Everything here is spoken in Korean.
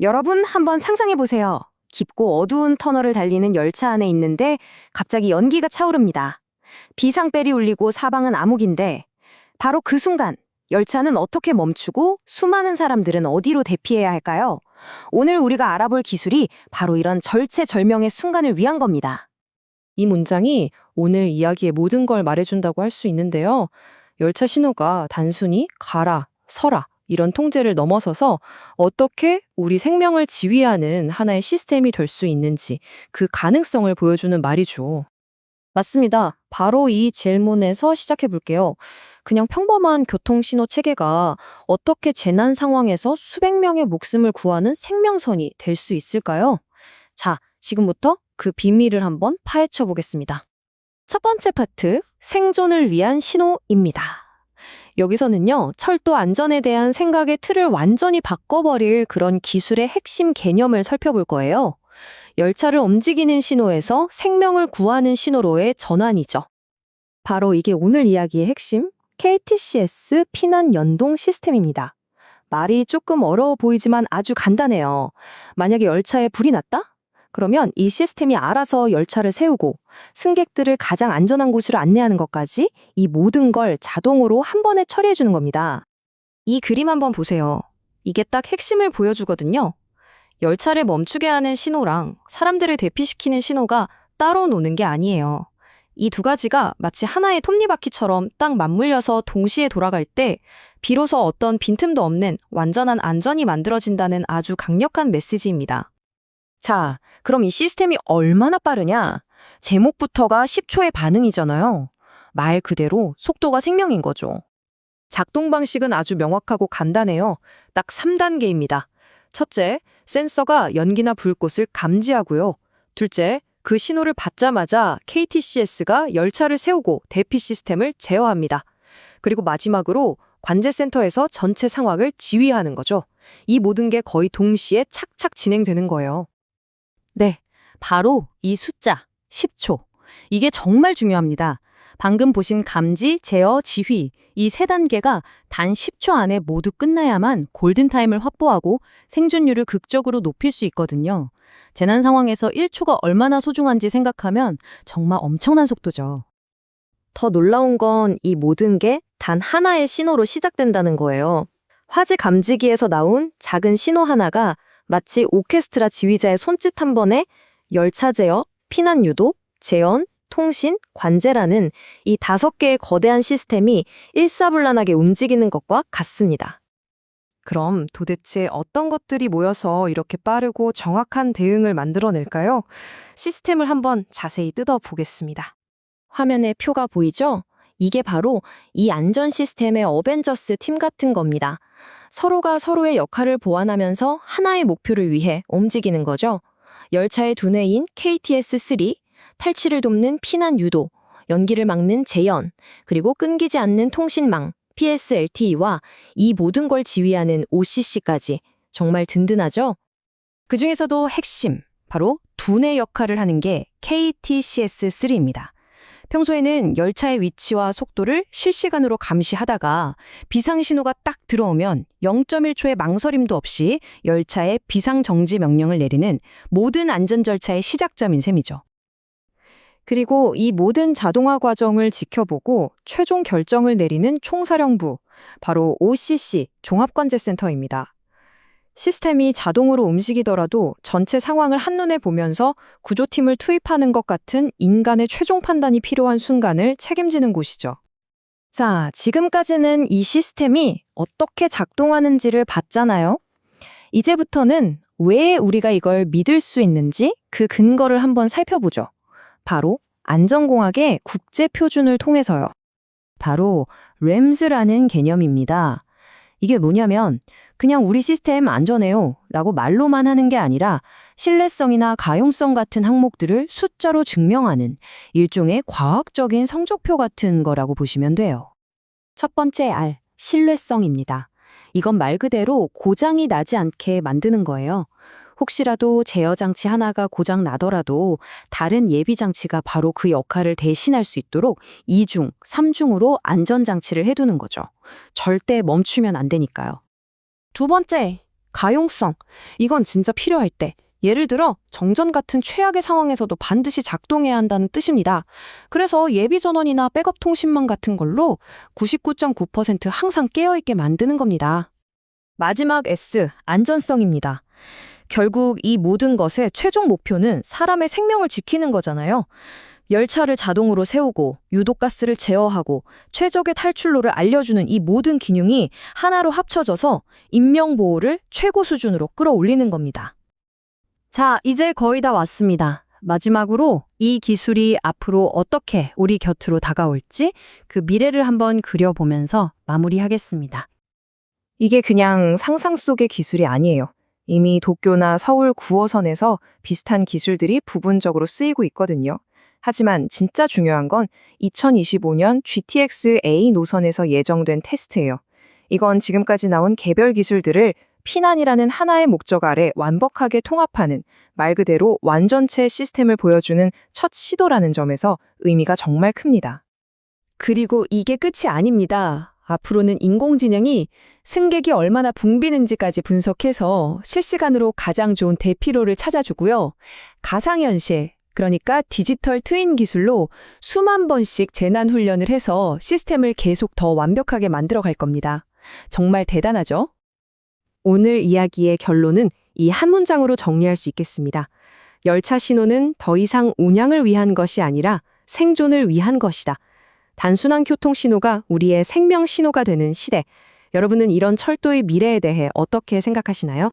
여러분 한번 상상해 보세요. 깊고 어두운 터널을 달리는 열차 안에 있는데 갑자기 연기가 차오릅니다. 비상벨이 울리고 사방은 암흑인데 바로 그 순간 열차는 어떻게 멈추고 수많은 사람들은 어디로 대피해야 할까요? 오늘 우리가 알아볼 기술이 바로 이런 절체절명의 순간을 위한 겁니다. 이 문장이 오늘 이야기의 모든 걸 말해준다고 할 수 있는데요. 열차 신호가 단순히 가라, 서라 이런 통제를 넘어서서 어떻게 우리 생명을 지휘하는 하나의 시스템이 될 수 있는지 그 가능성을 보여주는 말이죠. 맞습니다. 바로 이 질문에서 시작해 볼게요. 그냥 평범한 교통신호 체계가 어떻게 재난 상황에서 수백 명의 목숨을 구하는 생명선이 될 수 있을까요? 자, 지금부터 그 비밀을 한번 파헤쳐 보겠습니다. 첫 번째 파트, 생존을 위한 신호입니다. 여기서는요, 철도 안전에 대한 생각의 틀을 완전히 바꿔버릴 그런 기술의 핵심 개념을 살펴볼 거예요. 열차를 움직이는 신호에서 생명을 구하는 신호로의 전환이죠. 바로 이게 오늘 이야기의 핵심, KTCS 피난 연동 시스템입니다. 말이 조금 어려워 보이지만 아주 간단해요. 만약에 열차에 불이 났다? 그러면 이 시스템이 알아서 열차를 세우고 승객들을 가장 안전한 곳으로 안내하는 것까지 이 모든 걸 자동으로 한 번에 처리해 주는 겁니다. 이 그림 한번 보세요. 이게 딱 핵심을 보여주거든요. 열차를 멈추게 하는 신호랑 사람들을 대피시키는 신호가 따로 노는 게 아니에요. 이 두 가지가 마치 하나의 톱니바퀴처럼 딱 맞물려서 동시에 돌아갈 때 비로소 어떤 빈틈도 없는 완전한 안전이 만들어진다는 아주 강력한 메시지입니다. 자, 그럼 이 시스템이 얼마나 빠르냐? 제목부터가 10초의 반응이잖아요. 말 그대로 속도가 생명인 거죠. 작동 방식은 아주 명확하고 간단해요. 딱 3단계입니다. 첫째, 센서가 연기나 불꽃을 감지하고요. 둘째, 그 신호를 받자마자 KTCS가 열차를 세우고 대피 시스템을 제어합니다. 그리고 마지막으로 관제센터에서 전체 상황을 지휘하는 거죠. 이 모든 게 거의 동시에 착착 진행되는 거예요. 네, 바로 이 숫자 10초. 이게 정말 중요합니다. 방금 보신 감지, 제어, 지휘 이 세 단계가 단 10초 안에 모두 끝나야만 골든타임을 확보하고 생존율을 극적으로 높일 수 있거든요. 재난 상황에서 1초가 얼마나 소중한지 생각하면 정말 엄청난 속도죠. 더 놀라운 건 이 모든 게 단 하나의 신호로 시작된다는 거예요. 화재 감지기에서 나온 작은 신호 하나가 마치 오케스트라 지휘자의 손짓 한 번에 열차 제어, 피난 유도, 재연, 통신, 관제라는 이 5개의 거대한 시스템이 일사불란하게 움직이는 것과 같습니다. 그럼 도대체 어떤 것들이 모여서 이렇게 빠르고 정확한 대응을 만들어낼까요? 시스템을 한번 자세히 뜯어보겠습니다. 화면에 표가 보이죠? 이게 바로 이 안전 시스템의 어벤져스 팀 같은 겁니다. 서로가 서로의 역할을 보완하면서 하나의 목표를 위해 움직이는 거죠. 열차의 두뇌인 KTS-3, 탈취를 돕는 피난 유도, 연기를 막는 재연, 그리고 끊기지 않는 통신망, PSLTE와 이 모든 걸 지휘하는 OCC까지 정말 든든하죠? 그 중에서도 핵심, 바로 두뇌 역할을 하는 게 KTCS-3입니다. 평소에는 열차의 위치와 속도를 실시간으로 감시하다가 비상신호가 딱 들어오면 0.1초의 망설임도 없이 열차에 비상정지 명령을 내리는 모든 안전 절차의 시작점인 셈이죠. 그리고 이 모든 자동화 과정을 지켜보고 최종 결정을 내리는 총사령부, 바로 OCC, 종합관제센터입니다. 시스템이 자동으로 움직이더라도 전체 상황을 한눈에 보면서 구조팀을 투입하는 것 같은 인간의 최종 판단이 필요한 순간을 책임지는 곳이죠. 자, 지금까지는 이 시스템이 어떻게 작동하는지를 봤잖아요. 이제부터는 왜 우리가 이걸 믿을 수 있는지 그 근거를 한번 살펴보죠. 바로 안전공학의 국제표준을 통해서요. 바로 RAMS라는 개념입니다. 이게 뭐냐면 그냥 우리 시스템 안전해요 라고 말로만 하는 게 아니라 신뢰성이나 가용성 같은 항목들을 숫자로 증명하는 일종의 과학적인 성적표 같은 거라고 보시면 돼요. 첫 번째 R, 신뢰성입니다. 이건 말 그대로 고장이 나지 않게 만드는 거예요. 혹시라도 제어 장치 하나가 고장 나더라도 다른 예비 장치가 바로 그 역할을 대신할 수 있도록 2중, 3중으로 안전 장치를 해두는 거죠. 절대 멈추면 안 되니까요. 두 번째, 가용성. 이건 진짜 필요할 때. 예를 들어 정전 같은 최악의 상황에서도 반드시 작동해야 한다는 뜻입니다. 그래서 예비 전원이나 백업 통신망 같은 걸로 99.9% 항상 깨어있게 만드는 겁니다. 마지막 S, 안전성입니다. 결국 이 모든 것의 최종 목표는 사람의 생명을 지키는 거잖아요. 열차를 자동으로 세우고 유독가스를 제어하고 최적의 탈출로를 알려주는 이 모든 기능이 하나로 합쳐져서 인명보호를 최고 수준으로 끌어올리는 겁니다. 자, 이제 거의 다 왔습니다. 마지막으로 이 기술이 앞으로 어떻게 우리 곁으로 다가올지 그 미래를 한번 그려보면서 마무리하겠습니다. 이게 그냥 상상 속의 기술이 아니에요. 이미 도쿄나 서울 9호선에서 비슷한 기술들이 부분적으로 쓰이고 있거든요. 하지만 진짜 중요한 건 2025년 GTX-A 노선에서 예정된 테스트예요. 이건 지금까지 나온 개별 기술들을 피난이라는 하나의 목적 아래 완벽하게 통합하는 말 그대로 완전체 시스템을 보여주는 첫 시도라는 점에서 의미가 정말 큽니다. 그리고 이게 끝이 아닙니다. 앞으로는 인공지능이 승객이 얼마나 붐비는지까지 분석해서 실시간으로 가장 좋은 대피로를 찾아주고요. 가상현실, 그러니까 디지털 트윈 기술로 수만 번씩 재난 훈련을 해서 시스템을 계속 더 완벽하게 만들어 갈 겁니다. 정말 대단하죠? 오늘 이야기의 결론은 이 한 문장으로 정리할 수 있겠습니다. 열차 신호는 더 이상 운양을 위한 것이 아니라 생존을 위한 것이다. 단순한 교통 신호가 우리의 생명 신호가 되는 시대. 여러분은 이런 철도의 미래에 대해 어떻게 생각하시나요?